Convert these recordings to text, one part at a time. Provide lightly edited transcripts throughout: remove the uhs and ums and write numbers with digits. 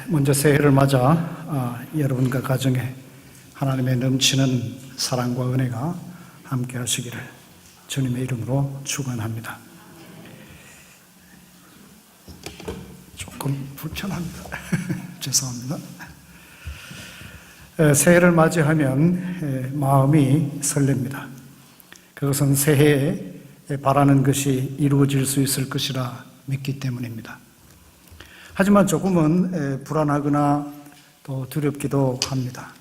먼저 새해를 맞아 여러분과 가정에 하나님의 넘치는 사랑과 은혜가 함께 하시기를 주님의 이름으로 축원합니다. 조금 불편합니다. 죄송합니다. 새해를 맞이하면 마음이 설렙니다. 그것은 새해에 바라는 것이 이루어질 수 있을 것이라 믿기 때문입니다. 하지만 조금은 불안하거나 또 두렵기도 합니다.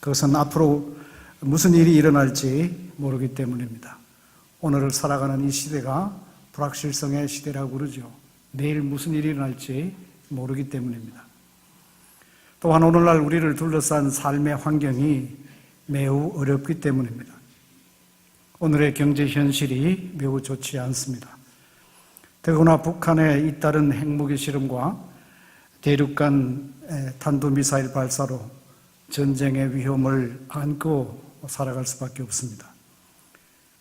그것은 앞으로 무슨 일이 일어날지 모르기 때문입니다. 오늘을 살아가는 이 시대가 불확실성의 시대라고 그러죠. 내일 무슨 일이 일어날지 모르기 때문입니다. 또한 오늘날 우리를 둘러싼 삶의 환경이 매우 어렵기 때문입니다. 오늘의 경제 현실이 매우 좋지 않습니다. 더구나 북한의 잇따른 핵무기 실험과 대륙 간 탄도미사일 발사로 전쟁의 위험을 안고 살아갈 수밖에 없습니다.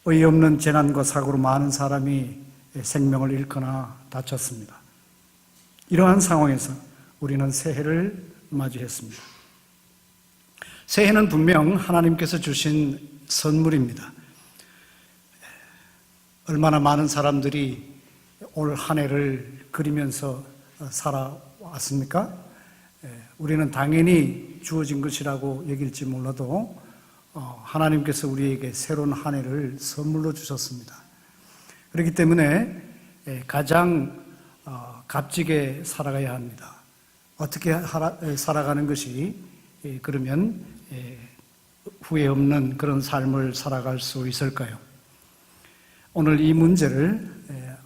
어이없는 재난과 사고로 많은 사람이 생명을 잃거나 다쳤습니다. 이러한 상황에서 우리는 새해를 맞이했습니다. 새해는 분명 하나님께서 주신 선물입니다. 얼마나 많은 사람들이 올 한 해를 그리면서 살아왔습니까? 우리는 당연히 주어진 것이라고 여길지 몰라도 하나님께서 우리에게 새로운 한 해를 선물로 주셨습니다. 그렇기 때문에 가장 값지게 살아가야 합니다. 어떻게 살아가는 것이 그러면 후회 없는 그런 삶을 살아갈 수 있을까요? 오늘 이 문제를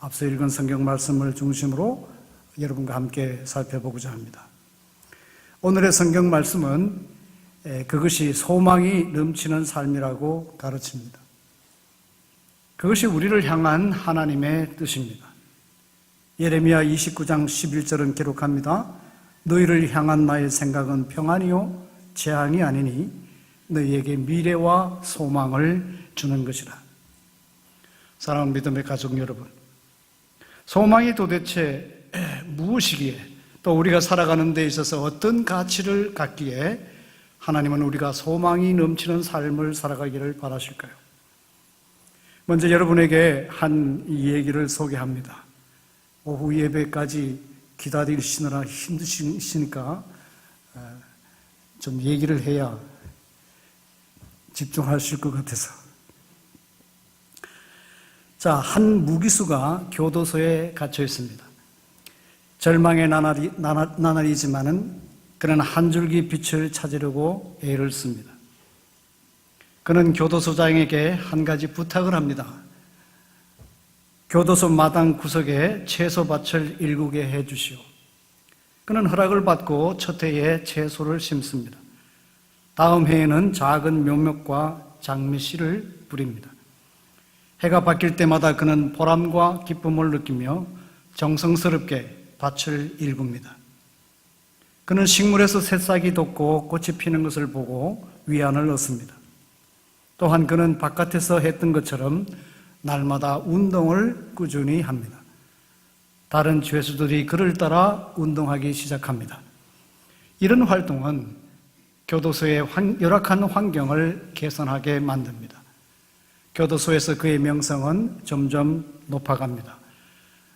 앞서 읽은 성경 말씀을 중심으로 여러분과 함께 살펴보고자 합니다. 오늘의 성경 말씀은 그것이 소망이 넘치는 삶이라고 가르칩니다. 그것이 우리를 향한 하나님의 뜻입니다. 예레미야 29장 11절은 기록합니다. 너희를 향한 나의 생각은 평안이요 재앙이 아니니 너희에게 미래와 소망을 주는 것이라. 사랑하는 믿음의 가족 여러분, 소망이 도대체 무엇이기에 또 우리가 살아가는 데 있어서 어떤 가치를 갖기에 하나님은 우리가 소망이 넘치는 삶을 살아가기를 바라실까요? 먼저 여러분에게 한 얘기를 소개합니다. 오후 예배까지 기다리시느라 힘드시니까 좀 얘기를 해야 집중하실 것 같아서. 자, 한 무기수가 교도소에 갇혀 있습니다. 절망의 나날이지만은 그는 한 줄기 빛을 찾으려고 애를 씁니다. 그는 교도소장에게 한 가지 부탁을 합니다. 교도소 마당 구석에 채소밭을 일구게 해 주시오. 그는 허락을 받고 첫 해에 채소를 심습니다. 다음 해에는 작은 묘목과 장미씨를 뿌립니다. 해가 바뀔 때마다 그는 보람과 기쁨을 느끼며 정성스럽게 밭을 일굽니다. 그는 식물에서 새싹이 돋고 꽃이 피는 것을 보고 위안을 얻습니다. 또한 그는 바깥에서 했던 것처럼 날마다 운동을 꾸준히 합니다. 다른 죄수들이 그를 따라 운동하기 시작합니다. 이런 활동은 교도소의 열악한 환경을 개선하게 만듭니다. 교도소에서 그의 명성은 점점 높아갑니다.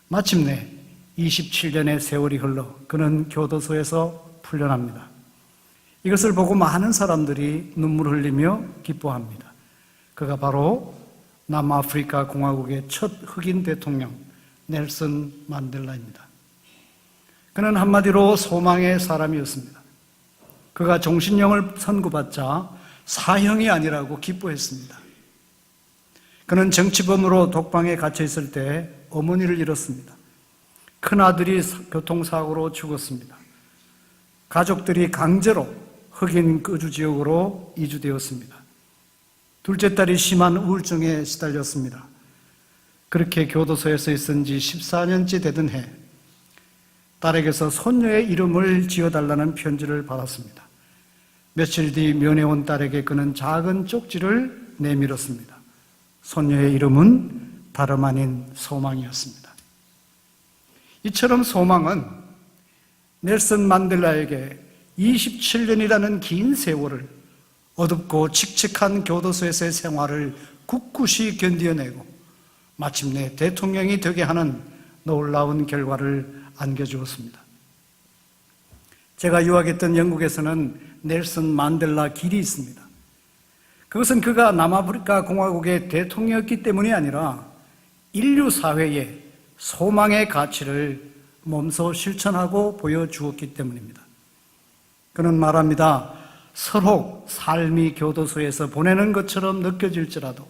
마침내 27년의 세월이 흘러 그는 교도소에서 풀려납니다. 이것을 보고 많은 사람들이 눈물을 흘리며 기뻐합니다. 그가 바로 남아프리카 공화국의 첫 흑인 대통령 넬슨 만델라입니다. 그는 한마디로 소망의 사람이었습니다. 그가 종신형을 선고받자 사형이 아니라고 기뻐했습니다. 그는 정치범으로 독방에 갇혀 있을 때 어머니를 잃었습니다. 큰아들이 교통사고로 죽었습니다. 가족들이 강제로 흑인 거주지역으로 이주되었습니다. 둘째 딸이 심한 우울증에 시달렸습니다. 그렇게 교도소에서 있은 지 14년째 되던 해, 딸에게서 손녀의 이름을 지어달라는 편지를 받았습니다. 며칠 뒤 면회 온 딸에게 그는 작은 쪽지를 내밀었습니다. 손녀의 이름은 다름 아닌 소망이었습니다. 이처럼 소망은 넬슨 만델라에게 27년이라는 긴 세월을 어둡고 칙칙한 교도소에서의 생활을 굳굳이 견뎌내고 마침내 대통령이 되게 하는 놀라운 결과를 안겨주었습니다. 제가 유학했던 영국에서는 넬슨 만델라 길이 있습니다. 그것은 그가 남아프리카 공화국의 대통령이었기 때문이 아니라 인류 사회에 소망의 가치를 몸소 실천하고 보여주었기 때문입니다. 그는 말합니다. 서로 삶이 교도소에서 보내는 것처럼 느껴질지라도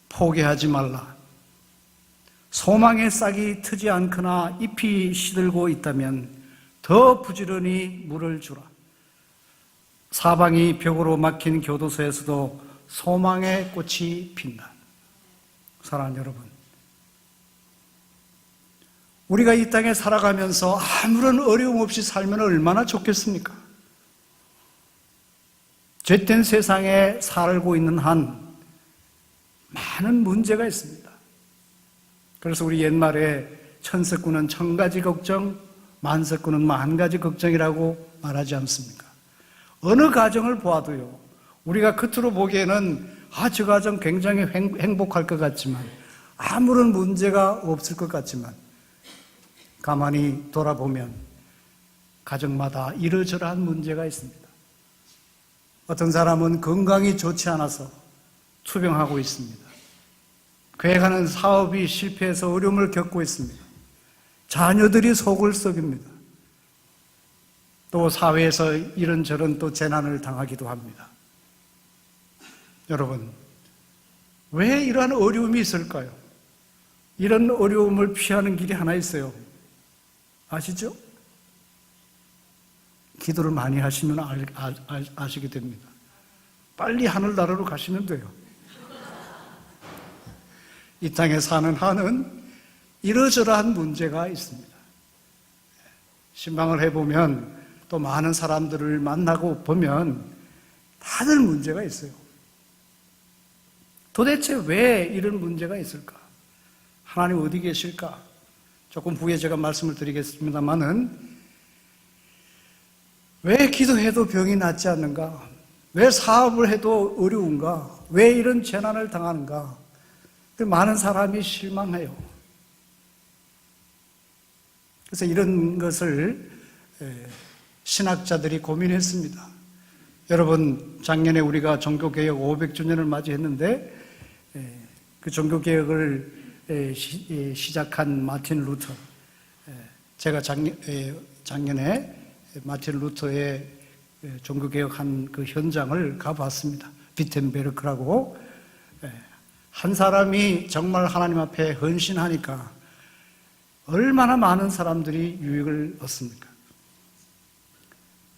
포기하지 말라. 소망의 싹이 트지 않거나 잎이 시들고 있다면 더 부지런히 물을 주라. 사방이 벽으로 막힌 교도소에서도 소망의 꽃이 핀다. 사랑하는 여러분, 우리가 이 땅에 살아가면서 아무런 어려움 없이 살면 얼마나 좋겠습니까? 죄된 세상에 살고 있는 한 많은 문제가 있습니다. 그래서 우리 옛말에 천석구는 천 가지 걱정, 만석구는 만 가지 걱정이라고 말하지 않습니까? 어느 가정을 보아도요, 우리가 겉으로 보기에는 저 가정 굉장히 행복할 것 같지만, 아무런 문제가 없을 것 같지만, 가만히 돌아보면 가정마다 이러저러한 문제가 있습니다. 어떤 사람은 건강이 좋지 않아서 투병하고 있습니다. 계획하는 사업이 실패해서 어려움을 겪고 있습니다. 자녀들이 속을 썩입니다. 또 사회에서 이런저런 또 재난을 당하기도 합니다. 여러분, 왜 이러한 어려움이 있을까요? 이런 어려움을 피하는 길이 하나 있어요. 아시죠? 기도를 많이 하시면 아시게 됩니다. 빨리 하늘나라로 가시면 돼요. 이 땅에 사는 한은 이러저러한 문제가 있습니다. 신방을 해보면 또 많은 사람들을 만나고 보면 다들 문제가 있어요. 도대체 왜 이런 문제가 있을까? 하나님 어디 계실까? 조금 후에 제가 말씀을 드리겠습니다만은, 왜 기도해도 병이 낫지 않는가? 왜 사업을 해도 어려운가? 왜 이런 재난을 당하는가? 많은 사람이 실망해요. 그래서 이런 것을 신학자들이 고민했습니다. 여러분, 작년에 우리가 종교개혁 500주년을 맞이했는데, 그 종교개혁을 시작한 마틴 루터, 제가 작년에 마틴 루터의 종교개혁한 그 현장을 가봤습니다. 비텐베르크라고. 한 사람이 정말 하나님 앞에 헌신하니까 얼마나 많은 사람들이 유익을 얻습니까?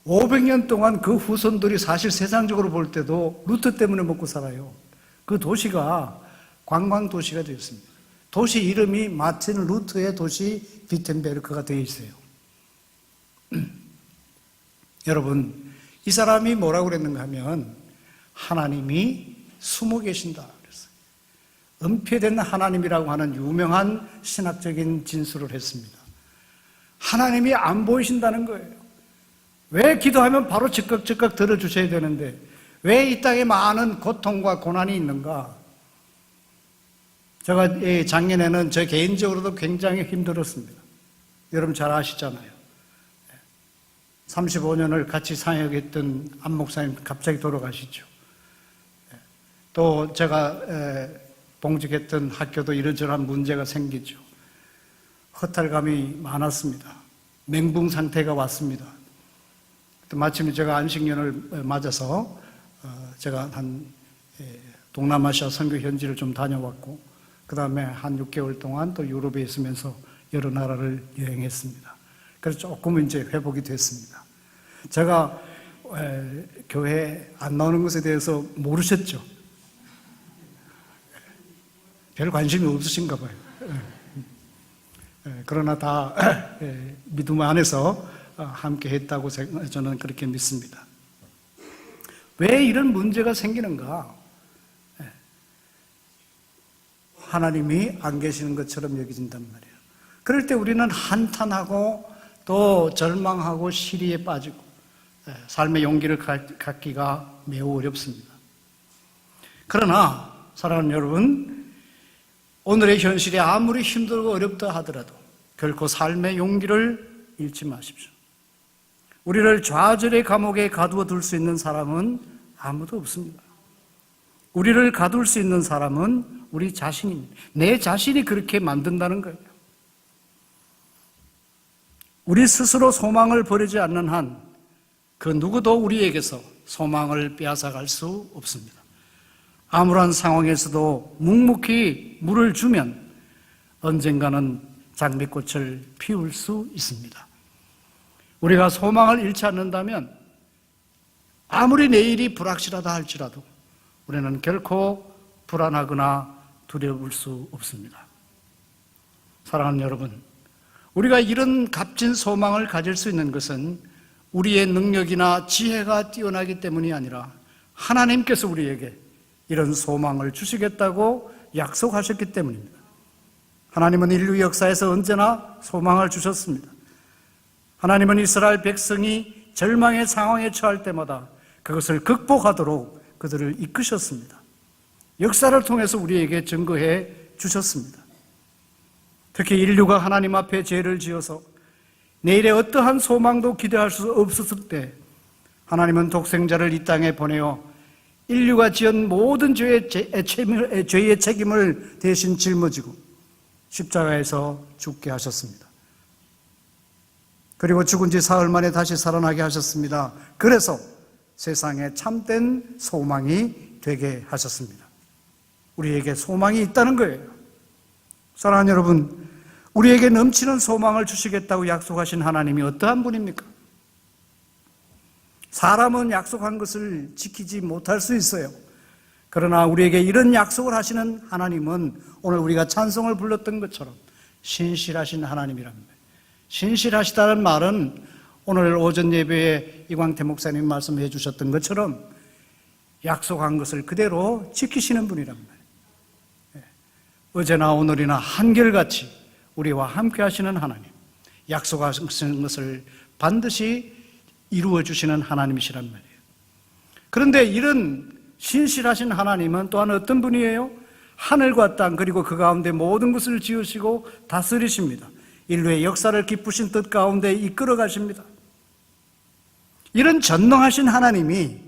500년 동안 그 후손들이 사실 세상적으로 볼 때도 루터 때문에 먹고 살아요. 그 도시가 관광도시가 되었습니다. 도시 이름이 마틴 루터의 도시 비텐베르크가 되어 있어요. 여러분, 이 사람이 뭐라고 그랬는가 하면 하나님이 숨어 계신다 그랬어요. 은폐된 하나님이라고 하는 유명한 신학적인 진술을 했습니다. 하나님이 안 보이신다는 거예요. 왜 기도하면 바로 즉각 들어주셔야 되는데 왜 이 땅에 많은 고통과 고난이 있는가? 제가 작년에는 저 개인적으로도 굉장히 힘들었습니다. 여러분 잘 아시잖아요. 35년을 같이 사역했던 안 목사님 갑자기 돌아가시죠. 또 제가 봉직했던 학교도 이런저런 문제가 생기죠. 허탈감이 많았습니다. 멘붕 상태가 왔습니다. 마침 제가 안식년을 맞아서 제가 한 동남아시아 선교 현지를 좀 다녀왔고, 그 다음에 한 6개월 동안 또 유럽에 있으면서 여러 나라를 여행했습니다. 그래서 조금 이제 회복이 됐습니다. 제가 교회 안 나오는 것에 대해서 모르셨죠? 별 관심이 없으신가 봐요. 그러나 다 믿음 안에서 함께 했다고 저는 그렇게 믿습니다. 왜 이런 문제가 생기는가? 하나님이 안 계시는 것처럼 여겨진단 말이에요. 그럴 때 우리는 한탄하고 또 절망하고 시리에 빠지고 삶의 용기를 갖기가 매우 어렵습니다. 그러나 사랑하는 여러분, 오늘의 현실이 아무리 힘들고 어렵다 하더라도 결코 삶의 용기를 잃지 마십시오. 우리를 좌절의 감옥에 가두어 둘 수 있는 사람은 아무도 없습니다. 우리를 가둘 수 있는 사람은 우리 자신입니다. 내 자신이 그렇게 만든다는 거예요. 우리 스스로 소망을 버리지 않는 한 그 누구도 우리에게서 소망을 빼앗아갈 수 없습니다. 아무런 상황에서도 묵묵히 물을 주면 언젠가는 장미꽃을 피울 수 있습니다. 우리가 소망을 잃지 않는다면 아무리 내일이 불확실하다 할지라도 우리는 결코 불안하거나 두려울 수 없습니다. 사랑하는 여러분, 우리가 이런 값진 소망을 가질 수 있는 것은 우리의 능력이나 지혜가 뛰어나기 때문이 아니라 하나님께서 우리에게 이런 소망을 주시겠다고 약속하셨기 때문입니다. 하나님은 인류 역사에서 언제나 소망을 주셨습니다. 하나님은 이스라엘 백성이 절망의 상황에 처할 때마다 그것을 극복하도록 그들을 이끄셨습니다. 역사를 통해서 우리에게 증거해 주셨습니다. 특히 인류가 하나님 앞에 죄를 지어서 내일의 어떠한 소망도 기대할 수 없었을 때 하나님은 독생자를 이 땅에 보내어 인류가 지은 모든 죄의 책임을 대신 짊어지고 십자가에서 죽게 하셨습니다. 그리고 죽은 지 사흘 만에 다시 살아나게 하셨습니다. 그래서 세상에 참된 소망이 되게 하셨습니다. 우리에게 소망이 있다는 거예요. 사랑하는 여러분, 우리에게 넘치는 소망을 주시겠다고 약속하신 하나님이 어떠한 분입니까? 사람은 약속한 것을 지키지 못할 수 있어요. 그러나 우리에게 이런 약속을 하시는 하나님은 오늘 우리가 찬송을 불렀던 것처럼 신실하신 하나님이랍니다. 신실하시다는 말은 오늘 오전 예배에 이광태 목사님 말씀해 주셨던 것처럼 약속한 것을 그대로 지키시는 분이랍니다. 어제나 오늘이나 한결같이 우리와 함께 하시는 하나님, 약속하신 것을 반드시 이루어 주시는 하나님이시란 말이에요. 그런데 이런 신실하신 하나님은 또한 어떤 분이에요? 하늘과 땅 그리고 그 가운데 모든 것을 지으시고 다스리십니다. 인류의 역사를 기쁘신 뜻 가운데 이끌어 가십니다. 이런 전능하신 하나님이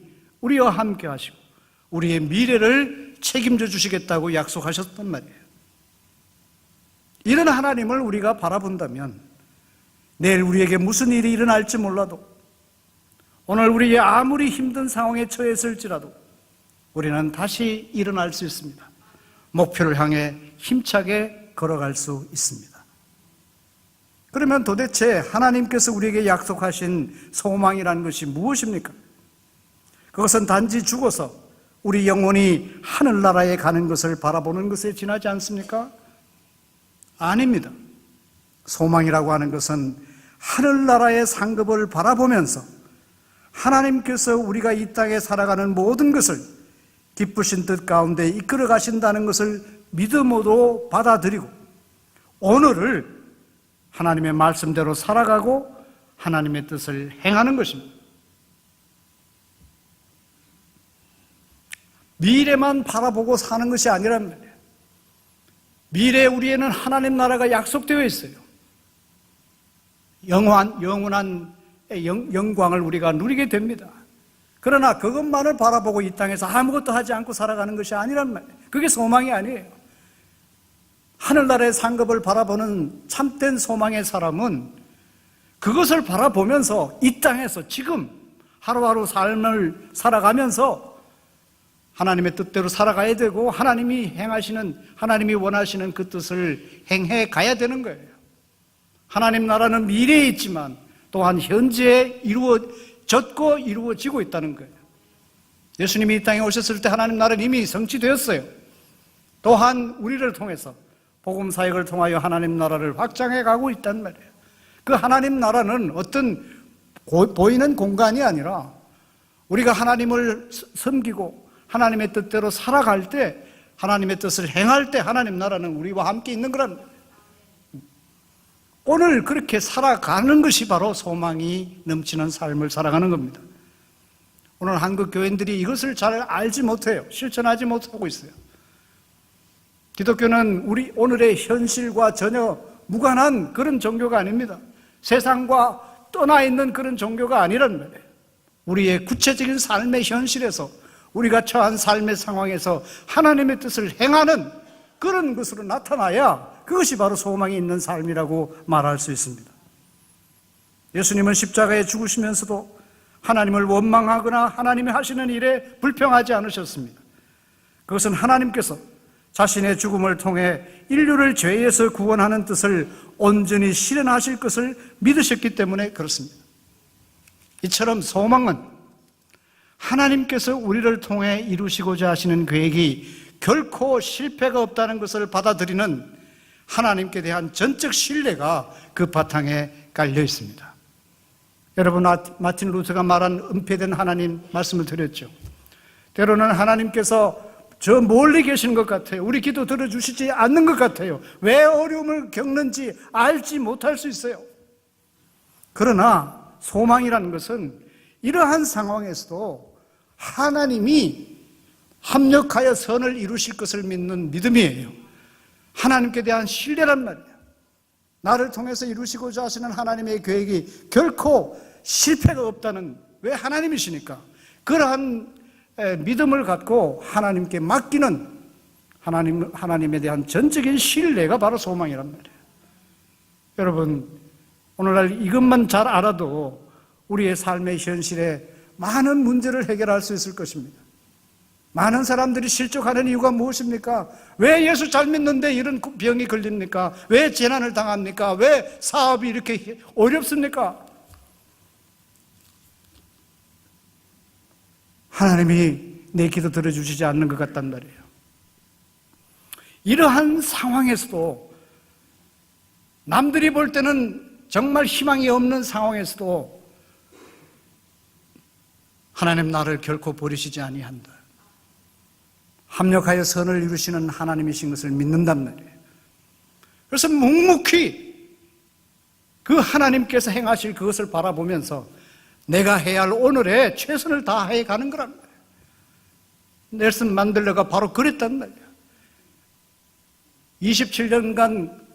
우리와 함께 하시고 우리의 미래를 책임져 주시겠다고 약속하셨단 말이에요. 이런 하나님을 우리가 바라본다면 내일 우리에게 무슨 일이 일어날지 몰라도 오늘 우리의 아무리 힘든 상황에 처했을지라도 우리는 다시 일어날 수 있습니다. 목표를 향해 힘차게 걸어갈 수 있습니다. 그러면 도대체 하나님께서 우리에게 약속하신 소망이라는 것이 무엇입니까? 그것은 단지 죽어서 우리 영혼이 하늘나라에 가는 것을 바라보는 것에 지나지 않습니까? 아닙니다. 소망이라고 하는 것은 하늘나라의 상급을 바라보면서 하나님께서 우리가 이 땅에 살아가는 모든 것을 기쁘신 뜻 가운데 이끌어 가신다는 것을 믿음으로 받아들이고 오늘을 하나님의 말씀대로 살아가고 하나님의 뜻을 행하는 것입니다. 미래만 바라보고 사는 것이 아니란 말이에요. 미래에 우리에는 하나님 나라가 약속되어 있어요. 영원한 영광을 우리가 누리게 됩니다. 그러나 그것만을 바라보고 이 땅에서 아무것도 하지 않고 살아가는 것이 아니란 말이에요. 그게 소망이 아니에요. 하늘나라의 상급을 바라보는 참된 소망의 사람은 그것을 바라보면서 이 땅에서 지금 하루하루 삶을 살아가면서 하나님의 뜻대로 살아가야 되고 하나님이 원하시는 그 뜻을 행해 가야 되는 거예요. 하나님 나라는 미래에 있지만 또한 현재에 이루어졌고 이루어지고 있다는 거예요. 예수님이 이 땅에 오셨을 때 하나님 나라는 이미 성취되었어요. 또한 우리를 통해서 복음 사역을 통하여 하나님 나라를 확장해 가고 있단 말이에요. 그 하나님 나라는 어떤 보이는 공간이 아니라 우리가 하나님을 섬기고 하나님의 뜻대로 살아갈 때 하나님의 뜻을 행할 때 하나님 나라는 우리와 함께 있는 거란 말이에요. 오늘 그렇게 살아가는 것이 바로 소망이 넘치는 삶을 살아가는 겁니다. 오늘 한국 교인들이 이것을 잘 알지 못해요. 실천하지 못하고 있어요. 기독교는 우리 오늘의 현실과 전혀 무관한 그런 종교가 아닙니다. 세상과 떠나 있는 그런 종교가 아니란 말이에요. 우리의 구체적인 삶의 현실에서, 우리가 처한 삶의 상황에서 하나님의 뜻을 행하는 그런 것으로 나타나야 그것이 바로 소망이 있는 삶이라고 말할 수 있습니다. 예수님은 십자가에 죽으시면서도 하나님을 원망하거나 하나님이 하시는 일에 불평하지 않으셨습니다. 그것은 하나님께서 자신의 죽음을 통해 인류를 죄에서 구원하는 뜻을 온전히 실현하실 것을 믿으셨기 때문에 그렇습니다. 이처럼 소망은 하나님께서 우리를 통해 이루시고자 하시는 계획이 결코 실패가 없다는 것을 받아들이는 하나님께 대한 전적 신뢰가 그 바탕에 깔려 있습니다. 여러분, 마틴 루터가 말한 은폐된 하나님 말씀을 드렸죠. 때로는 하나님께서 저 멀리 계시는 것 같아요. 우리 기도 들어주시지 않는 것 같아요. 왜 어려움을 겪는지 알지 못할 수 있어요. 그러나 소망이라는 것은 이러한 상황에서도 하나님이 합력하여 선을 이루실 것을 믿는 믿음이에요. 하나님께 대한 신뢰란 말이에요. 나를 통해서 이루시고자 하시는 하나님의 계획이 결코 실패가 없다는, 왜 하나님이시니까 그러한 믿음을 갖고 하나님께 맡기는 하나님에 대한 전적인 신뢰가 바로 소망이란 말이에요. 여러분, 오늘날 이것만 잘 알아도 우리의 삶의 현실에 많은 문제를 해결할 수 있을 것입니다. 많은 사람들이 실족하는 이유가 무엇입니까? 왜 예수 잘 믿는데 이런 병이 걸립니까? 왜 재난을 당합니까? 왜 사업이 이렇게 어렵습니까? 하나님이 내 기도 들어주시지 않는 것 같단 말이에요. 이러한 상황에서도, 남들이 볼 때는 정말 희망이 없는 상황에서도 하나님 나를 결코 버리시지 아니한다. 합력하여 선을 이루시는 하나님이신 것을 믿는단 말이에요. 그래서 묵묵히 그 하나님께서 행하실 그것을 바라보면서 내가 해야 할 오늘에 최선을 다해 가는 거란 말이에요. 넬슨 만델라가 바로 그랬단 말이에요. 27년간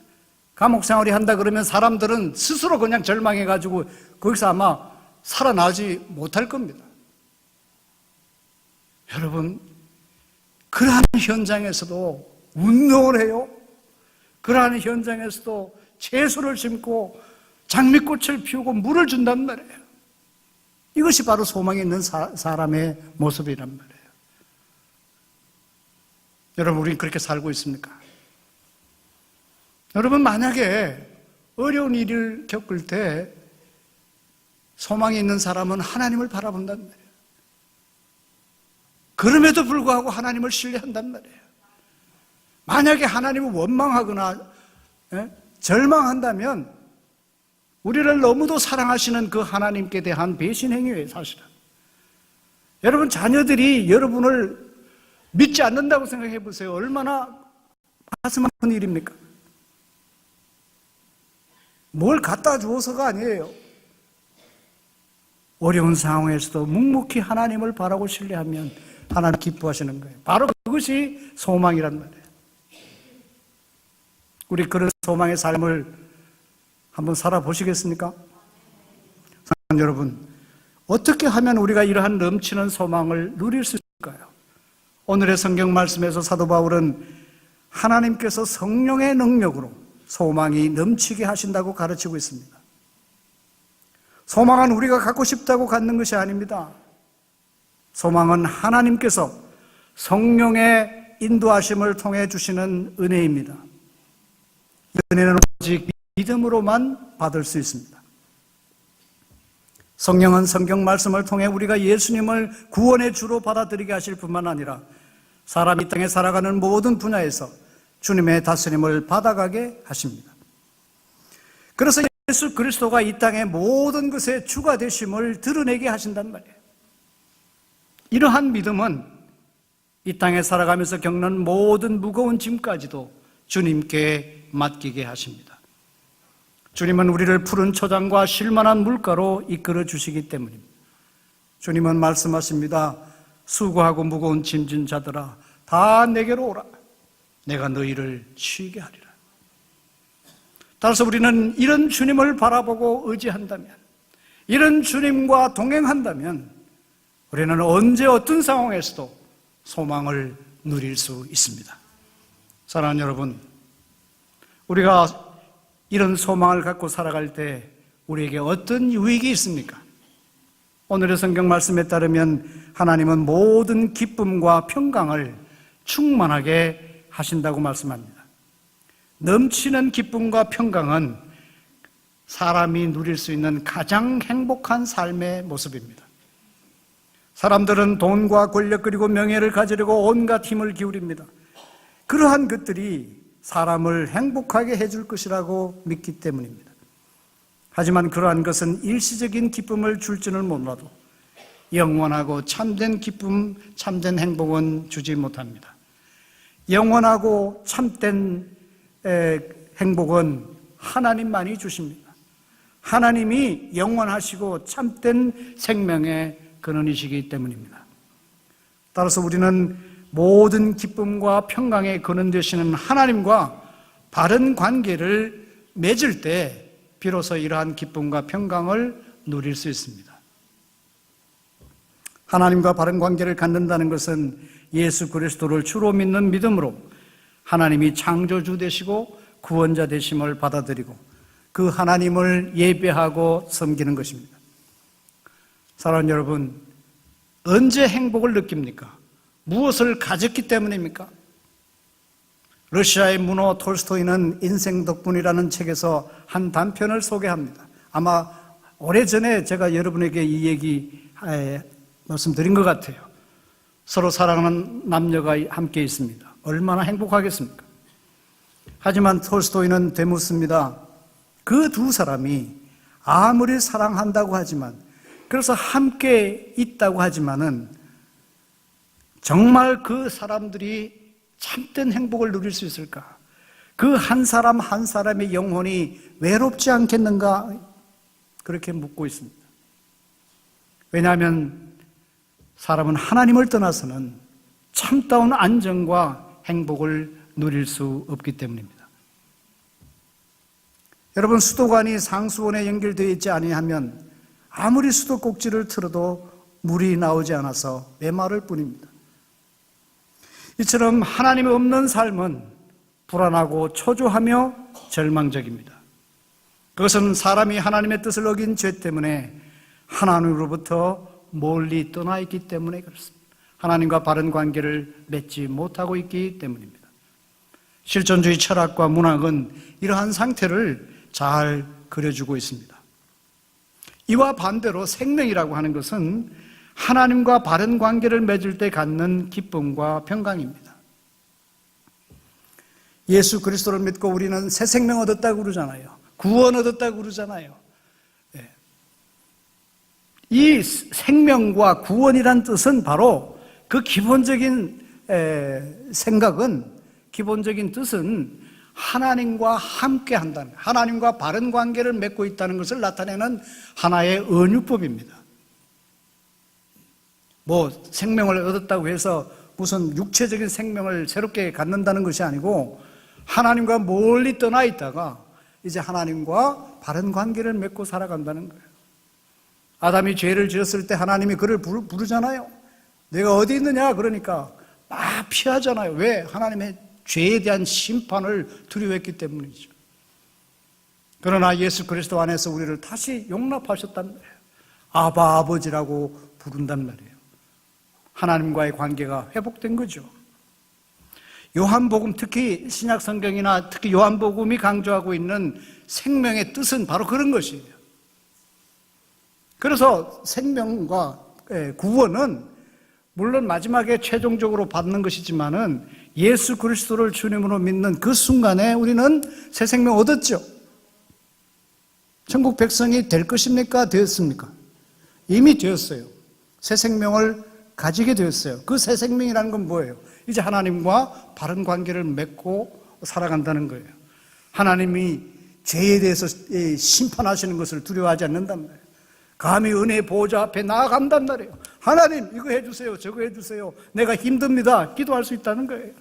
감옥 생활이 한다 그러면 사람들은 스스로 그냥 절망해가지고 거기서 아마 살아나지 못할 겁니다. 여러분, 그러한 현장에서도 운동을 해요. 그러한 현장에서도 채소를 심고 장미꽃을 피우고 물을 준단 말이에요. 이것이 바로 소망이 있는 사람의 모습이란 말이에요. 여러분, 우리는 그렇게 살고 있습니까? 여러분, 만약에 어려운 일을 겪을 때 소망이 있는 사람은 하나님을 바라본단 말이에요. 그럼에도 불구하고 하나님을 신뢰한단 말이에요. 만약에 하나님을 원망하거나 절망한다면 우리를 너무도 사랑하시는 그 하나님께 대한 배신 행위예요, 사실은. 여러분, 자녀들이 여러분을 믿지 않는다고 생각해 보세요. 얼마나 가슴 아픈 일입니까? 뭘 갖다 주어서가 아니에요. 어려운 상황에서도 묵묵히 하나님을 바라고 신뢰하면 하나님 기뻐하시는 거예요. 바로 그것이 소망이란 말이에요. 우리 그런 소망의 삶을 한번 살아보시겠습니까? 사랑하는 여러분, 어떻게 하면 우리가 이러한 넘치는 소망을 누릴 수 있을까요? 오늘의 성경 말씀에서 사도 바울은 하나님께서 성령의 능력으로 소망이 넘치게 하신다고 가르치고 있습니다. 소망은 우리가 갖고 싶다고 갖는 것이 아닙니다. 소망은 하나님께서 성령의 인도하심을 통해 주시는 은혜입니다. 은혜는 오직 믿음으로만 받을 수 있습니다. 성령은 성경 말씀을 통해 우리가 예수님을 구원의 주로 받아들이게 하실 뿐만 아니라 사람이 땅에 살아가는 모든 분야에서 주님의 다스림을 받아가게 하십니다. 그래서 예수 그리스도가 이 땅의 모든 것의 주가 되심을 드러내게 하신단 말이에요. 이러한 믿음은 이 땅에 살아가면서 겪는 모든 무거운 짐까지도 주님께 맡기게 하십니다. 주님은 우리를 푸른 초장과 쉴만한 물가로 이끌어 주시기 때문입니다. 주님은 말씀하십니다. 수고하고 무거운 짐진 자들아 다 내게로 오라. 내가 너희를 쉬게 하리라. 따라서 우리는 이런 주님을 바라보고 의지한다면, 이런 주님과 동행한다면 우리는 언제 어떤 상황에서도 소망을 누릴 수 있습니다. 사랑하는 여러분, 우리가 이런 소망을 갖고 살아갈 때 우리에게 어떤 유익이 있습니까? 오늘의 성경 말씀에 따르면 하나님은 모든 기쁨과 평강을 충만하게 하신다고 말씀합니다. 넘치는 기쁨과 평강은 사람이 누릴 수 있는 가장 행복한 삶의 모습입니다. 사람들은 돈과 권력 그리고 명예를 가지려고 온갖 힘을 기울입니다. 그러한 것들이 사람을 행복하게 해줄 것이라고 믿기 때문입니다. 하지만 그러한 것은 일시적인 기쁨을 줄지는 몰라도 영원하고 참된 기쁨, 참된 행복은 주지 못합니다. 영원하고 참된 행복은 하나님만이 주십니다. 하나님이 영원하시고 참된 생명의 근원이시기 때문입니다. 따라서 우리는 모든 기쁨과 평강의 근원 되시는 하나님과 바른 관계를 맺을 때 비로소 이러한 기쁨과 평강을 누릴 수 있습니다. 하나님과 바른 관계를 갖는다는 것은 예수 그리스도를 주로 믿는 믿음으로 하나님이 창조주 되시고 구원자 되심을 받아들이고 그 하나님을 예배하고 섬기는 것입니다. 사랑하는 여러분, 언제 행복을 느낍니까? 무엇을 가졌기 때문입니까? 러시아의 문호 톨스토이는 인생 덕분이라는 책에서 한 단편을 소개합니다. 아마 오래전에 제가 여러분에게 이 얘기 말씀드린 것 같아요. 서로 사랑하는 남녀가 함께 있습니다. 얼마나 행복하겠습니까? 하지만 톨스토이는 되묻습니다. 그 두 사람이 아무리 사랑한다고 하지만, 그래서 함께 있다고 하지만은 정말 그 사람들이 참된 행복을 누릴 수 있을까? 그 한 사람 한 사람의 영혼이 외롭지 않겠는가? 그렇게 묻고 있습니다. 왜냐하면 사람은 하나님을 떠나서는 참다운 안정과 행복을 누릴 수 없기 때문입니다. 여러분, 수도관이 상수원에 연결되어 있지 아니하면 아무리 수도꼭지를 틀어도 물이 나오지 않아서 메마를 뿐입니다. 이처럼 하나님이 없는 삶은 불안하고 초조하며 절망적입니다. 그것은 사람이 하나님의 뜻을 어긴 죄 때문에 하나님으로부터 멀리 떠나 있기 때문에 그렇습니다. 하나님과 바른 관계를 맺지 못하고 있기 때문입니다. 실존주의 철학과 문학은 이러한 상태를 잘 그려주고 있습니다. 이와 반대로 생명이라고 하는 것은 하나님과 바른 관계를 맺을 때 갖는 기쁨과 평강입니다. 예수 그리스도를 믿고 우리는 새 생명 얻었다고 그러잖아요. 구원 얻었다고 그러잖아요. 이 생명과 구원이란 뜻은 바로 그 기본적인 생각은, 기본적인 뜻은 하나님과 함께 한다는, 하나님과 바른 관계를 맺고 있다는 것을 나타내는 하나의 은유법입니다. 생명을 얻었다고 해서 무슨 육체적인 생명을 새롭게 갖는다는 것이 아니고 하나님과 멀리 떠나 있다가 이제 하나님과 바른 관계를 맺고 살아간다는 거예요. 아담이 죄를 지었을 때 하나님이 그를 부르잖아요. 내가 어디 있느냐 그러니까 막 피하잖아요. 왜? 하나님의 죄에 대한 심판을 두려워했기 때문이죠. 그러나 예수 그리스도 안에서 우리를 다시 용납하셨단 말이에요. 아바 아버지라고 부른단 말이에요. 하나님과의 관계가 회복된 거죠. 요한복음, 특히 신약 성경이나 특히 요한복음이 강조하고 있는 생명의 뜻은 바로 그런 것이에요. 그래서 생명과 구원은 물론 마지막에 최종적으로 받는 것이지만은 예수 그리스도를 주님으로 믿는 그 순간에 우리는 새 생명 얻었죠. 천국 백성이 될 것입니까? 되었습니까? 이미 되었어요. 새 생명을 가지게 되었어요. 그 새 생명이라는 건 뭐예요? 이제 하나님과 바른 관계를 맺고 살아간다는 거예요. 하나님이 죄에 대해서 심판하시는 것을 두려워하지 않는단 말이에요. 감히 은혜 보호자 앞에 나아간단 말이에요. 하나님 이거 해주세요, 저거 해주세요. 내가 힘듭니다. 기도할 수 있다는 거예요.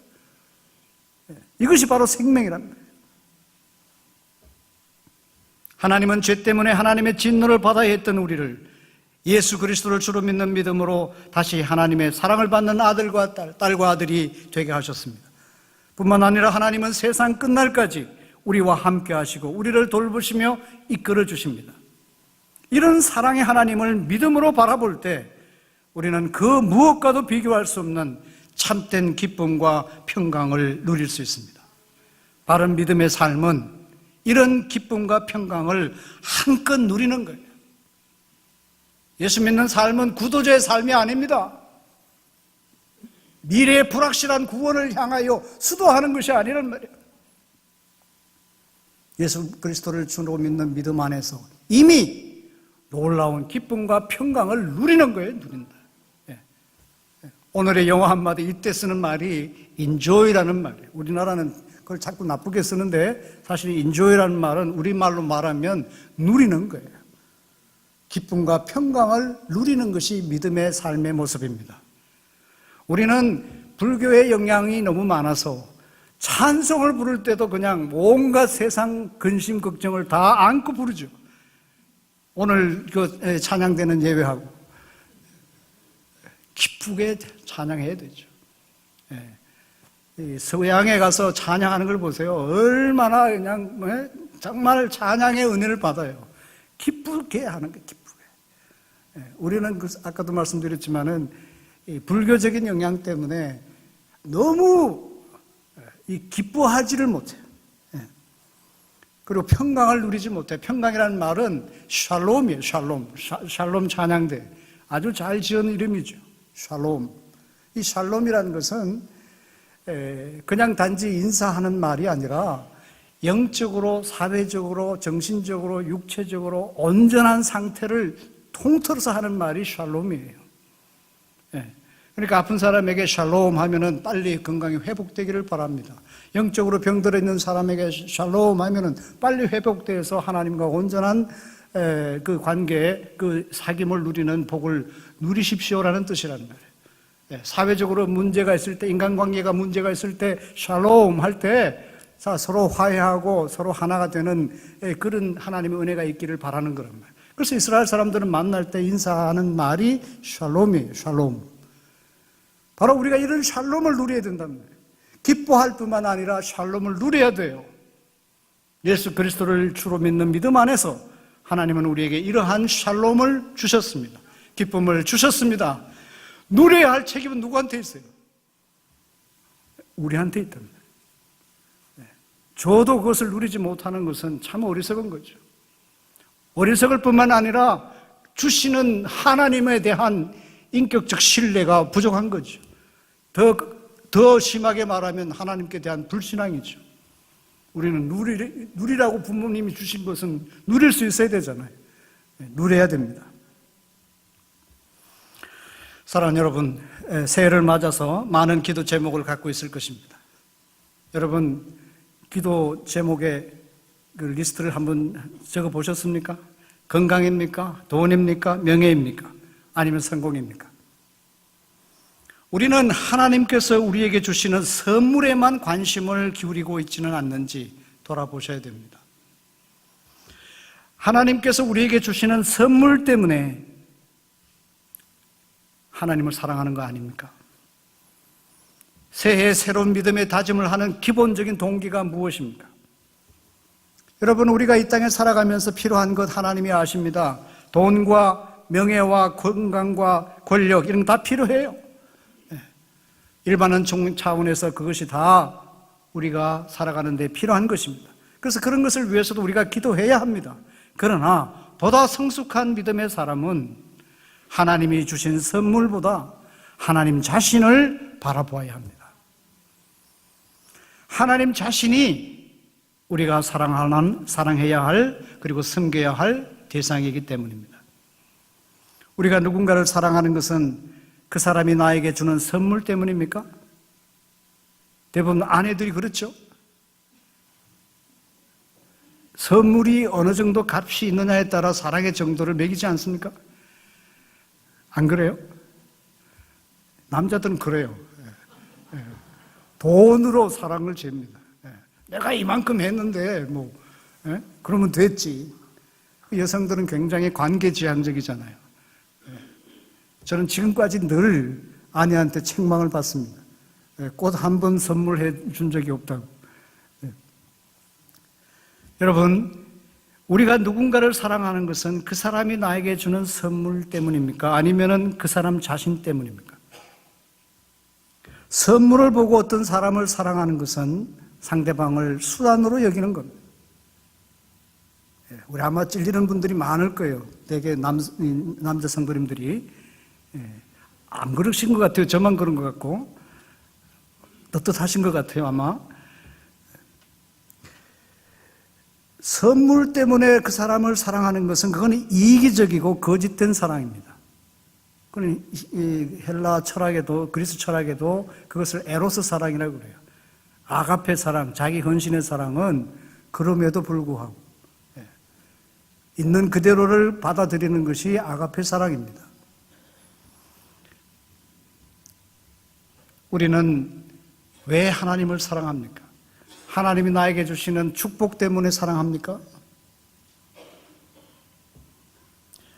이것이 바로 생명이란 말이에요. 하나님은 죄 때문에 하나님의 진노를 받아야 했던 우리를 예수 그리스도를 주로 믿는 믿음으로 다시 하나님의 사랑을 받는 아들과 딸과 아들이 되게 하셨습니다. 뿐만 아니라 하나님은 세상 끝날까지 우리와 함께 하시고 우리를 돌보시며 이끌어 주십니다. 이런 사랑의 하나님을 믿음으로 바라볼 때 우리는 그 무엇과도 비교할 수 없는 참된 기쁨과 평강을 누릴 수 있습니다. 바른 믿음의 삶은 이런 기쁨과 평강을 한껏 누리는 거예요. 예수 믿는 삶은 구도자의 삶이 아닙니다. 미래의 불확실한 구원을 향하여 수도하는 것이 아니란 말이에요. 예수 그리스도를 주로 믿는 믿음 안에서 이미 놀라운 기쁨과 평강을 누리는 거예요. 누린다. 오늘의 영어 한마디 이때 쓰는 말이 enjoy라는 말이에요. 우리나라는 그걸 자꾸 나쁘게 쓰는데 사실 enjoy라는 말은 우리말로 말하면 누리는 거예요. 기쁨과 평강을 누리는 것이 믿음의 삶의 모습입니다. 우리는 불교의 영향이 너무 많아서 찬송을 부를 때도 그냥 온갖 세상 근심 걱정을 다 안고 부르죠. 오늘 그 찬양대는 예외하고 기쁘게 찬양해야 되죠. 서양에 가서 찬양하는 걸 보세요. 얼마나 그냥 정말 찬양의 은혜를 받아요. 기쁘게 하는 거예요. 기쁘게. 우리는 아까도 말씀드렸지만은 불교적인 영향 때문에 너무 기뻐하지를 못해요. 그리고 평강을 누리지 못해요. 평강이라는 말은 샬롬이에요. 샬롬 찬양대. 아주 잘 지은 이름이죠. 샬롬. 이 샬롬이라는 것은 그냥 단지 인사하는 말이 아니라 영적으로, 사회적으로, 정신적으로, 육체적으로 온전한 상태를 통틀어서 하는 말이 샬롬이에요. 그러니까 아픈 사람에게 샬롬 하면은 빨리 건강이 회복되기를 바랍니다. 영적으로 병들어 있는 사람에게 샬롬 하면은 빨리 회복돼서 하나님과 온전한 그 관계에 그 사귐을 누리는 복을 누리십시오라는 뜻이란 말이에요. 사회적으로 문제가 있을 때, 인간관계가 문제가 있을 때 샬롬 할 때 서로 화해하고 서로 하나가 되는 그런 하나님의 은혜가 있기를 바라는 거란 말이에요. 그래서 이스라엘 사람들은 만날 때 인사하는 말이 샬롬이에요. 샬롬. 바로 우리가 이런 샬롬을 누려야 된다는 거예요. 기뻐할 뿐만 아니라 샬롬을 누려야 돼요. 예수 그리스도를 주로 믿는 믿음 안에서 하나님은 우리에게 이러한 샬롬을 주셨습니다. 기쁨을 주셨습니다. 누려야 할 책임은 누구한테 있어요? 우리한테 있답니다. 저도 그것을 누리지 못하는 것은 참 어리석은 거죠. 어리석을 뿐만 아니라 주시는 하나님에 대한 인격적 신뢰가 부족한 거죠. 더 심하게 말하면 하나님께 대한 불신앙이죠. 우리는 누리라고 부모님이 주신 것은 누릴 수 있어야 되잖아요. 누려야 됩니다. 사랑하는 여러분, 새해를 맞아서 많은 기도 제목을 갖고 있을 것입니다. 여러분, 기도 제목의 그 리스트를 한번 적어 보셨습니까? 건강입니까? 돈입니까? 명예입니까? 아니면 성공입니까? 우리는 하나님께서 우리에게 주시는 선물에만 관심을 기울이고 있지는 않는지 돌아보셔야 됩니다. 하나님께서 우리에게 주시는 선물 때문에 하나님을 사랑하는 거 아닙니까? 새해 새로운 믿음의 다짐을 하는 기본적인 동기가 무엇입니까? 여러분, 우리가 이 땅에 살아가면서 필요한 것 하나님이 아십니다. 돈과 명예와 건강과 권력 이런 거 다 필요해요. 일반은 차원에서 그것이 다 우리가 살아가는 데 필요한 것입니다. 그래서 그런 것을 위해서도 우리가 기도해야 합니다. 그러나 보다 성숙한 믿음의 사람은 하나님이 주신 선물보다 하나님 자신을 바라보아야 합니다. 하나님 자신이 우리가 사랑해야 할 그리고 섬겨야 할 대상이기 때문입니다. 우리가 누군가를 사랑하는 것은 그 사람이 나에게 주는 선물 때문입니까? 대부분 아내들이 그렇죠. 선물이 어느 정도 값이 있느냐에 따라 사랑의 정도를 매기지 않습니까? 안 그래요? 남자들은 그래요. 돈으로 사랑을 잽니다. 내가 이만큼 했는데 그러면 됐지. 여성들은 굉장히 관계지향적이잖아요. 저는 지금까지 늘 아내한테 책망을 받습니다. 꽃 한 번 선물해 준 적이 없다고. 여러분, 우리가 누군가를 사랑하는 것은 그 사람이 나에게 주는 선물 때문입니까? 아니면은 그 사람 자신 때문입니까? 선물을 보고 어떤 사람을 사랑하는 것은 상대방을 수단으로 여기는 겁니다. 우리 아마 찔리는 분들이 많을 거예요. 대개 남자 성도님들이. 안 그러신 것 같아요. 저만 그런 것 같고. 떳떳하신 것 같아요, 아마. 선물 때문에 그 사람을 사랑하는 것은 그건 이기적이고 거짓된 사랑입니다. 그건 헬라 철학에도, 그리스 철학에도 그것을 에로스 사랑이라고 그래요. 아가페 사랑, 자기 헌신의 사랑은 그럼에도 불구하고 있는 그대로를 받아들이는 것이 아가페 사랑입니다. 우리는 왜 하나님을 사랑합니까? 하나님이 나에게 주시는 축복 때문에 사랑합니까?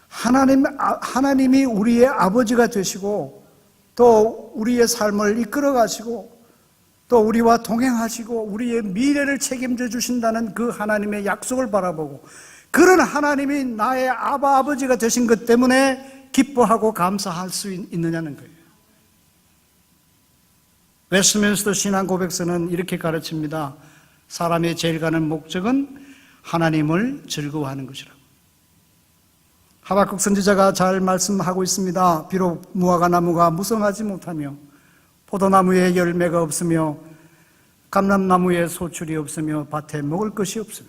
하나님이 우리의 아버지가 되시고 또 우리의 삶을 이끌어 가시고 또 우리와 동행하시고 우리의 미래를 책임져 주신다는 그 하나님의 약속을 바라보고 그런 하나님이 나의 아버지가 되신 것 때문에 기뻐하고 감사할 수 있느냐는 거예요. 웨스트민스터 신앙 고백서는 이렇게 가르칩니다. 사람의 제일 가는 목적은 하나님을 즐거워하는 것이라고. 하박국 선지자가 잘 말씀하고 있습니다. 비록 무화과 나무가 무성하지 못하며 포도나무에 열매가 없으며 감람나무에 소출이 없으며 밭에 먹을 것이 없으며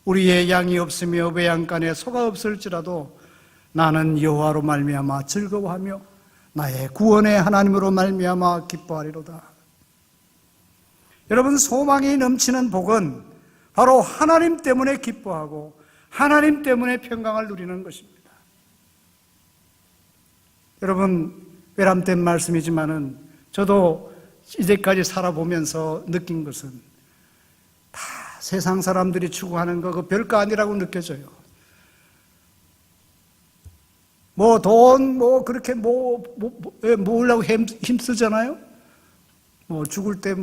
우리의 양이 없으며 외양간에 소가 없을지라도 나는 여호와로 말미암아 즐거워하며 나의 구원의 하나님으로 말미암아 기뻐하리로다. 여러분, 소망이 넘치는 복은 바로 하나님 때문에 기뻐하고 하나님 때문에 평강을 누리는 것입니다. 여러분, 외람된 말씀이지만은 저도 이제까지 살아보면서 느낀 것은 다 세상 사람들이 추구하는 거 그 별거 아니라고 느껴져요. 돈, 그렇게 모으려고 힘쓰잖아요? 죽을 때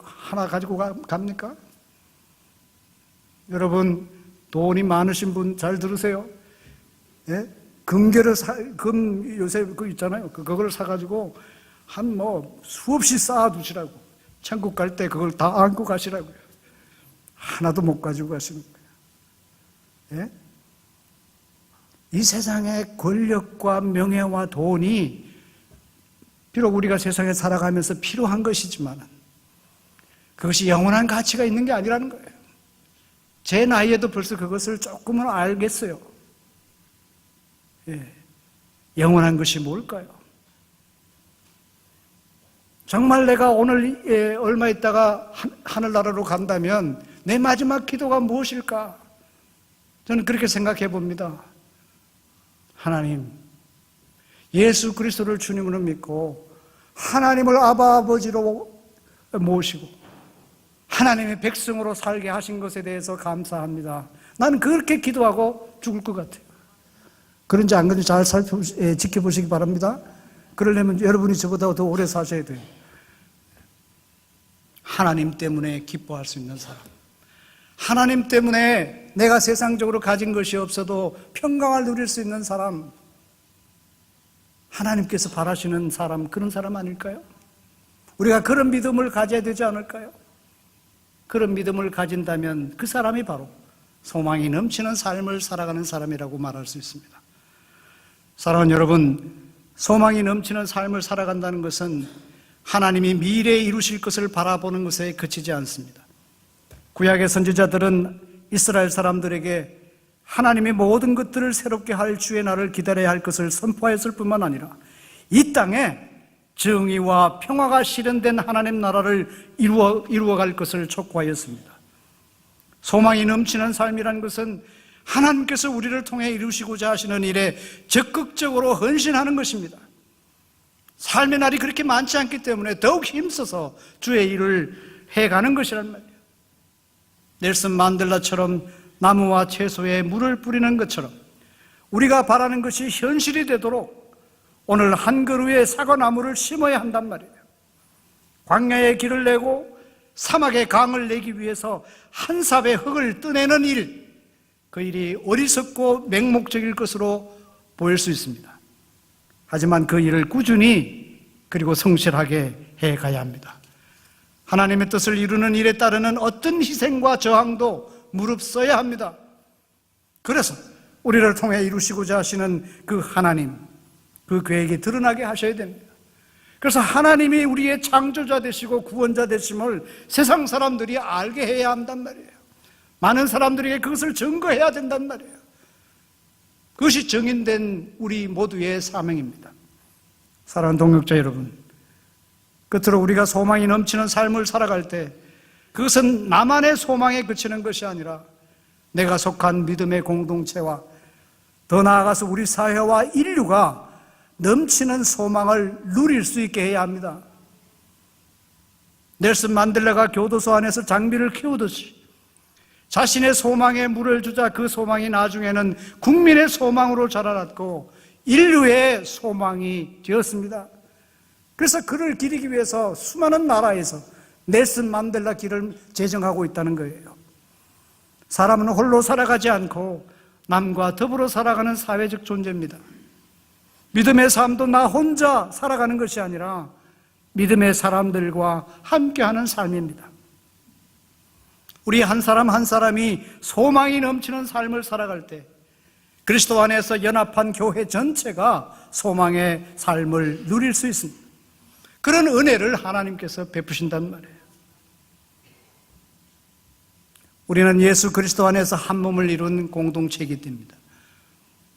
하나 가지고 갑니까? 여러분, 돈이 많으신 분 잘 들으세요. 예? 금 요새 그거 있잖아요. 그걸 사가지고 수없이 쌓아두시라고. 천국 갈 때 그걸 다 안고 가시라고요. 하나도 못 가지고 가시는 거예요. 예? 이 세상의 권력과 명예와 돈이 비록 우리가 세상에 살아가면서 필요한 것이지만 그것이 영원한 가치가 있는 게 아니라는 거예요. 제 나이에도 벌써 그것을 조금은 알겠어요. 예. 영원한 것이 뭘까요? 정말 내가 오늘 얼마 있다가 하늘나라로 간다면 내 마지막 기도가 무엇일까? 저는 그렇게 생각해 봅니다. 하나님, 예수 그리스도를 주님으로 믿고 하나님을 아버지로 모시고 하나님의 백성으로 살게 하신 것에 대해서 감사합니다. 나는 그렇게 기도하고 죽을 것 같아요. 그런지 안 그런지 잘 지켜보시기 바랍니다. 그러려면 여러분이 저보다 더 오래 사셔야 돼요. 하나님 때문에 기뻐할 수 있는 사람, 하나님 때문에 내가 세상적으로 가진 것이 없어도 평강을 누릴 수 있는 사람, 하나님께서 바라시는 사람, 그런 사람 아닐까요? 우리가 그런 믿음을 가져야 되지 않을까요? 그런 믿음을 가진다면 그 사람이 바로 소망이 넘치는 삶을 살아가는 사람이라고 말할 수 있습니다. 사랑하는 여러분, 소망이 넘치는 삶을 살아간다는 것은 하나님이 미래에 이루실 것을 바라보는 것에 그치지 않습니다. 구약의 선지자들은 이스라엘 사람들에게 하나님의 모든 것들을 새롭게 할 주의 날을 기다려야 할 것을 선포하였을 뿐만 아니라 이 땅에 정의와 평화가 실현된 하나님 나라를 이루어갈 것을 촉구하였습니다. 소망이 넘치는 삶이란 것은 하나님께서 우리를 통해 이루시고자 하시는 일에 적극적으로 헌신하는 것입니다. 삶의 날이 그렇게 많지 않기 때문에 더욱 힘써서 주의 일을 해가는 것이란 말이에요. 넬슨 만델라처럼 나무와 채소에 물을 뿌리는 것처럼 우리가 바라는 것이 현실이 되도록 오늘 한 그루의 사과나무를 심어야 한단 말이에요. 광야에 길을 내고 사막에 강을 내기 위해서 한 삽의 흙을 떠내는 일, 그 일이 어리석고 맹목적일 것으로 보일 수 있습니다. 하지만 그 일을 꾸준히 그리고 성실하게 해가야 합니다. 하나님의 뜻을 이루는 일에 따르는 어떤 희생과 저항도 무릅써야 합니다. 그래서 우리를 통해 이루시고자 하시는 그 하나님, 그 계획이 드러나게 하셔야 됩니다. 그래서 하나님이 우리의 창조자 되시고 구원자 되심을 세상 사람들이 알게 해야 한단 말이에요. 많은 사람들에게 그것을 증거해야 된단 말이에요. 그것이 정인된 우리 모두의 사명입니다. 사랑하는 동역자 여러분, 끝으로 우리가 소망이 넘치는 삶을 살아갈 때 그것은 나만의 소망에 그치는 것이 아니라 내가 속한 믿음의 공동체와 더 나아가서 우리 사회와 인류가 넘치는 소망을 누릴 수 있게 해야 합니다. 넬슨 만델라가 교도소 안에서 장비를 키우듯이 자신의 소망에 물을 주자 그 소망이 나중에는 국민의 소망으로 자라났고 인류의 소망이 되었습니다. 그래서 그를 기리기 위해서 수많은 나라에서 넬슨 만델라 길을 제정하고 있다는 거예요. 사람은 홀로 살아가지 않고 남과 더불어 살아가는 사회적 존재입니다. 믿음의 삶도 나 혼자 살아가는 것이 아니라 믿음의 사람들과 함께하는 삶입니다. 우리 한 사람 한 사람이 소망이 넘치는 삶을 살아갈 때 그리스도 안에서 연합한 교회 전체가 소망의 삶을 누릴 수 있습니다. 그런 은혜를 하나님께서 베푸신단 말이에요. 우리는 예수 그리스도 안에서 한 몸을 이룬 공동체이기 때문입니다.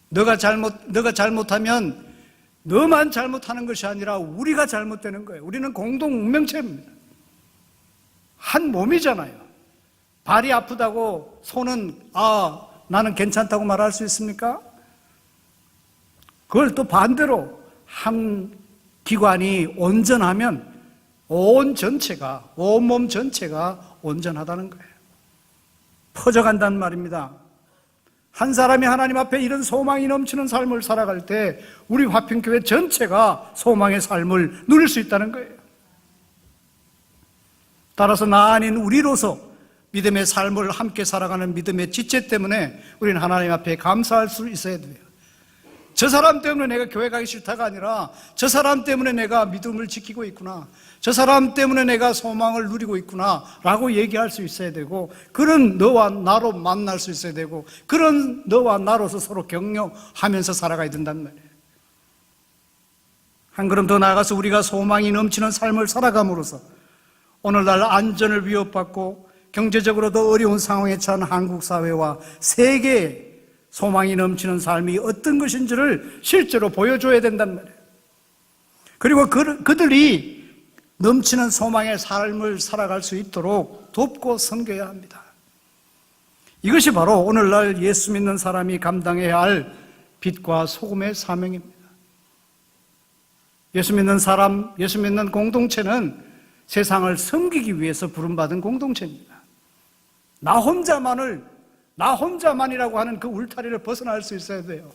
너가 잘못하면 너만 잘못하는 것이 아니라 우리가 잘못되는 거예요. 우리는 공동 운명체입니다. 한 몸이잖아요. 발이 아프다고 손은 나는 괜찮다고 말할 수 있습니까? 그걸 또 반대로 한 기관이 온전하면 온 몸 전체가 온전하다는 거예요. 퍼져간다는 말입니다. 한 사람이 하나님 앞에 이런 소망이 넘치는 삶을 살아갈 때 우리 화평교회 전체가 소망의 삶을 누릴 수 있다는 거예요. 따라서 나 아닌 우리로서 믿음의 삶을 함께 살아가는 믿음의 지체 때문에 우리는 하나님 앞에 감사할 수 있어야 돼요. 저 사람 때문에 내가 교회 가기 싫다가 아니라 저 사람 때문에 내가 믿음을 지키고 있구나, 저 사람 때문에 내가 소망을 누리고 있구나 라고 얘기할 수 있어야 되고, 그런 너와 나로 만날 수 있어야 되고, 그런 너와 나로서 서로 격려하면서 살아가야 된단 말이에요. 한 걸음 더 나아가서 우리가 소망이 넘치는 삶을 살아감으로써 오늘날 안전을 위협받고 경제적으로도 어려운 상황에 처한 한국 사회와 세계에 소망이 넘치는 삶이 어떤 것인지를 실제로 보여줘야 된단 말이에요. 그리고 그들이 넘치는 소망의 삶을 살아갈 수 있도록 돕고 섬겨야 합니다. 이것이 바로 오늘날 예수 믿는 사람이 감당해야 할 빛과 소금의 사명입니다. 예수 믿는 사람, 예수 믿는 공동체는 세상을 섬기기 위해서 부름받은 공동체입니다. 나 혼자만이라고 하는 그 울타리를 벗어날 수 있어야 돼요.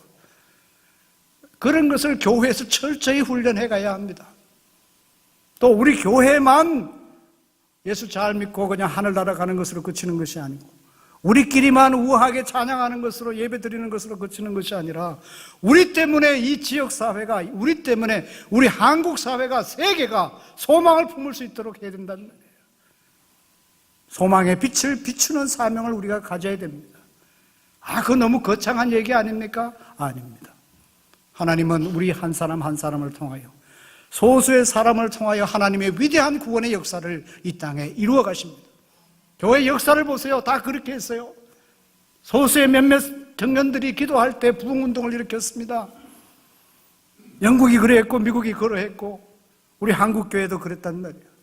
그런 것을 교회에서 철저히 훈련해 가야 합니다. 또 우리 교회만 예수 잘 믿고 그냥 하늘나라 가는 것으로 그치는 것이 아니고, 우리끼리만 우아하게 찬양하는 것으로 예배드리는 것으로 그치는 것이 아니라, 우리 때문에 이 지역사회가, 우리 때문에 우리 한국사회가, 세계가 소망을 품을 수 있도록 해야 된다는 말이에요. 소망의 빛을 비추는 사명을 우리가 가져야 됩니다. 그거 너무 거창한 얘기 아닙니까? 아닙니다. 하나님은 우리 한 사람 한 사람을 통하여, 소수의 사람을 통하여 하나님의 위대한 구원의 역사를 이 땅에 이루어 가십니다. 교회 역사를 보세요. 다 그렇게 했어요. 소수의 몇몇 청년들이 기도할 때 부흥운동을 일으켰습니다. 영국이 그랬고 미국이 그러했고 우리 한국교회도 그랬단 말이에요.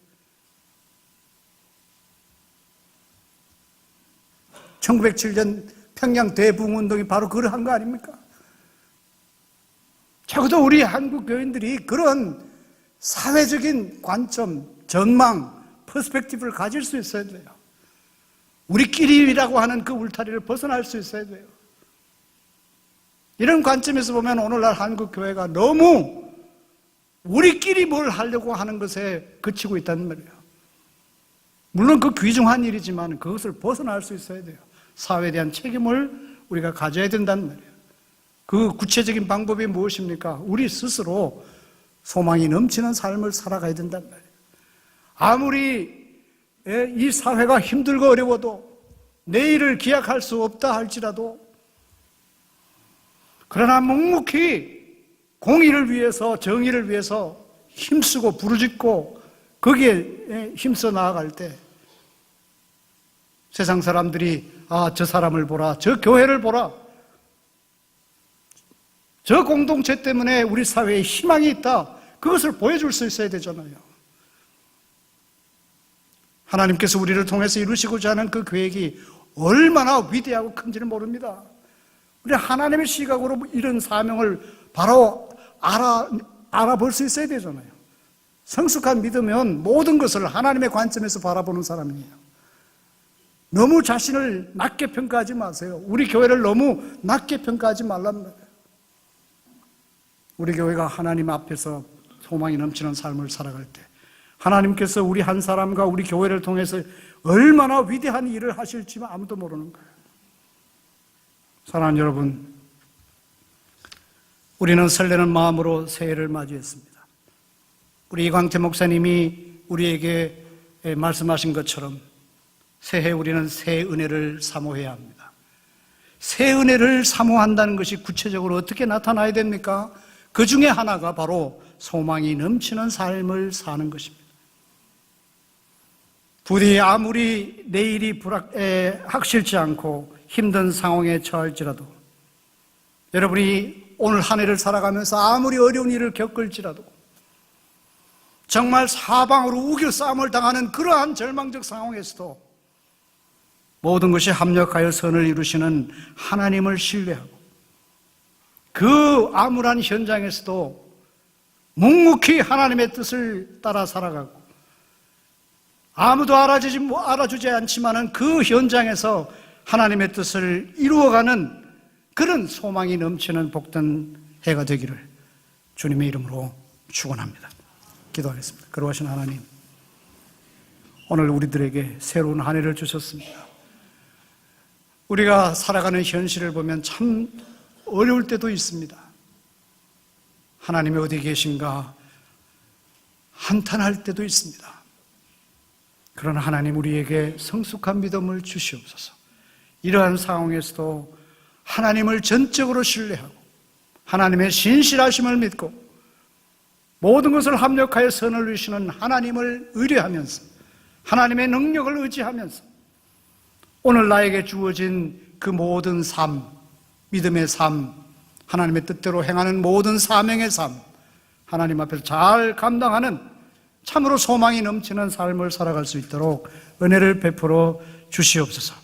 1907년 평양 대붕운동이 바로 그걸 한 거 아닙니까? 적어도 우리 한국 교인들이 그런 사회적인 관점, 전망, 퍼스펙티브를 가질 수 있어야 돼요. 우리끼리라고 하는 그 울타리를 벗어날 수 있어야 돼요. 이런 관점에서 보면 오늘날 한국 교회가 너무 우리끼리 뭘 하려고 하는 것에 그치고 있다는 말이에요. 물론 그 귀중한 일이지만 그것을 벗어날 수 있어야 돼요. 사회에 대한 책임을 우리가 가져야 된다는 말이에요. 그 구체적인 방법이 무엇입니까? 우리 스스로 소망이 넘치는 삶을 살아가야 된단 말이에요. 아무리 이 사회가 힘들고 어려워도 내일을 기약할 수 없다 할지라도 그러나 묵묵히 공의를 위해서 정의를 위해서 힘쓰고 부르짖고 거기에 힘써 나아갈 때 세상 사람들이 저 사람을 보라, 저 교회를 보라, 저 공동체 때문에 우리 사회에 희망이 있다, 그것을 보여줄 수 있어야 되잖아요. 하나님께서 우리를 통해서 이루시고자 하는 그 계획이 얼마나 위대하고 큰지를 모릅니다. 우리 하나님의 시각으로 이런 사명을 바로 알아볼 수 있어야 되잖아요. 성숙한 믿으면 모든 것을 하나님의 관점에서 바라보는 사람이에요. 너무 자신을 낮게 평가하지 마세요. 우리 교회를 너무 낮게 평가하지 말란 말이에요. 우리 교회가 하나님 앞에서 소망이 넘치는 삶을 살아갈 때 하나님께서 우리 한 사람과 우리 교회를 통해서 얼마나 위대한 일을 하실지 아무도 모르는 거예요. 사랑하는 여러분, 우리는 설레는 마음으로 새해를 맞이했습니다. 우리 이광태 목사님이 우리에게 말씀하신 것처럼 새해 우리는 새 은혜를 사모해야 합니다. 새 은혜를 사모한다는 것이 구체적으로 어떻게 나타나야 됩니까? 그 중에 하나가 바로 소망이 넘치는 삶을 사는 것입니다. 부디 아무리 내일이 확실치 않고 힘든 상황에 처할지라도, 여러분이 오늘 한 해를 살아가면서 아무리 어려운 일을 겪을지라도, 정말 사방으로 우겨 싸움을 당하는 그러한 절망적 상황에서도 모든 것이 합력하여 선을 이루시는 하나님을 신뢰하고 그 암울한 현장에서도 묵묵히 하나님의 뜻을 따라 살아가고 아무도 알아주지 않지만은 그 현장에서 하나님의 뜻을 이루어가는 그런 소망이 넘치는 복된 해가 되기를 주님의 이름으로 축원합니다. 기도하겠습니다. 거룩하신 하나님, 오늘 우리들에게 새로운 한 해를 주셨습니다. 우리가 살아가는 현실을 보면 참 어려울 때도 있습니다. 하나님이 어디 계신가 한탄할 때도 있습니다. 그러나 하나님, 우리에게 성숙한 믿음을 주시옵소서. 이러한 상황에서도 하나님을 전적으로 신뢰하고 하나님의 신실하심을 믿고 모든 것을 합력하여 선을 이루시는 하나님을 의뢰하면서 하나님의 능력을 의지하면서 오늘 나에게 주어진 그 모든 삶, 믿음의 삶, 하나님의 뜻대로 행하는 모든 사명의 삶, 하나님 앞에서 잘 감당하는 참으로 소망이 넘치는 삶을 살아갈 수 있도록 은혜를 베풀어 주시옵소서.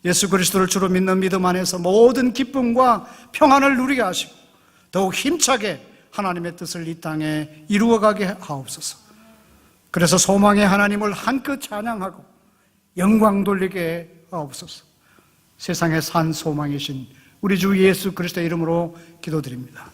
예수 그리스도를 주로 믿는 믿음 안에서 모든 기쁨과 평안을 누리게 하시고 더욱 힘차게 하나님의 뜻을 이 땅에 이루어가게 하옵소서. 그래서 소망의 하나님을 한껏 찬양하고 영광 돌리게 하옵소서. 세상의 산 소망이신 우리 주 예수 그리스도의 이름으로 기도드립니다.